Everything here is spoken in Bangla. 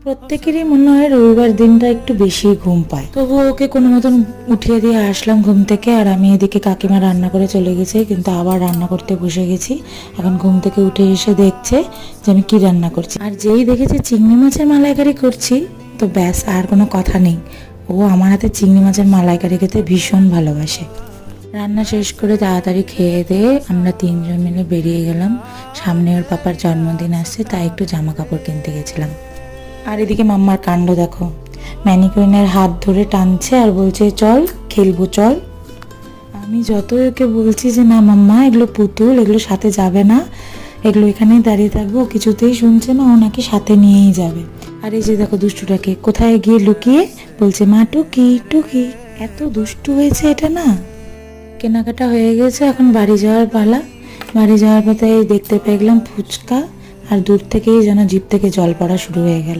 প্রত্যেকেরই মনে হয় রবিবার দিনটা একটু বেশি ঘুম পায়। তবু ওকে কোনো মতন উঠিয়ে দিয়ে আসলাম ঘুম থেকে, আর আমি এদিকে কাকিমা রান্না করে চলে গেছে, কিন্তু আবার রান্না করতে বসে গেছি। এখন ঘুম থেকে উঠে এসে দেখছে যে আমি কি রান্না করছি, আর যেই দেখেছে চিংড়ি মাছের মালাইকারি করছি, তো ব্যাস আর কোনো কথা নেই। ও আমার হাতে চিংড়ি মাছের মালাইকারি খেতে ভীষণ ভালোবাসে। রান্না শেষ করে তাড়াতাড়ি খেয়ে দিয়ে আমরা তিনজন মিলে বেরিয়ে গেলাম। সামনে ওর পাপার জন্মদিন আসছে, তাই একটু জামা কাপড় কিনতে গেছিলাম। আর এদিকে মাম্মার কাণ্ড দেখো, ম্যানিকুইনের হাত ধরে টানছে আর বলছে চল খেলবো চল। আমি যতই ওকে বলছি যে না মাম্মা এগুলো পুতুল, এগুলো সাথে যাবে না, এগুলো এখানেই দাঁড়িয়ে থাকবো, কিছুতেই শুনছে না, ও নাকি সাথে নিয়েই যাবে। আর এই যে দেখো দুষ্টুটাকে কোথায় গিয়ে লুকিয়ে বলছে মা টুকি টুকি। এত দুষ্টু হয়েছে এটা না। কেনাকাটা হয়ে গেছে, এখন বাড়ি যাওয়ার পালা। বাড়ি যাওয়ার পথে দেখতে পেয়ে গেলাম ফুচকা, আর দূর থেকেই যেন জিভ থেকে জল পড়া শুরু হয়ে গেল।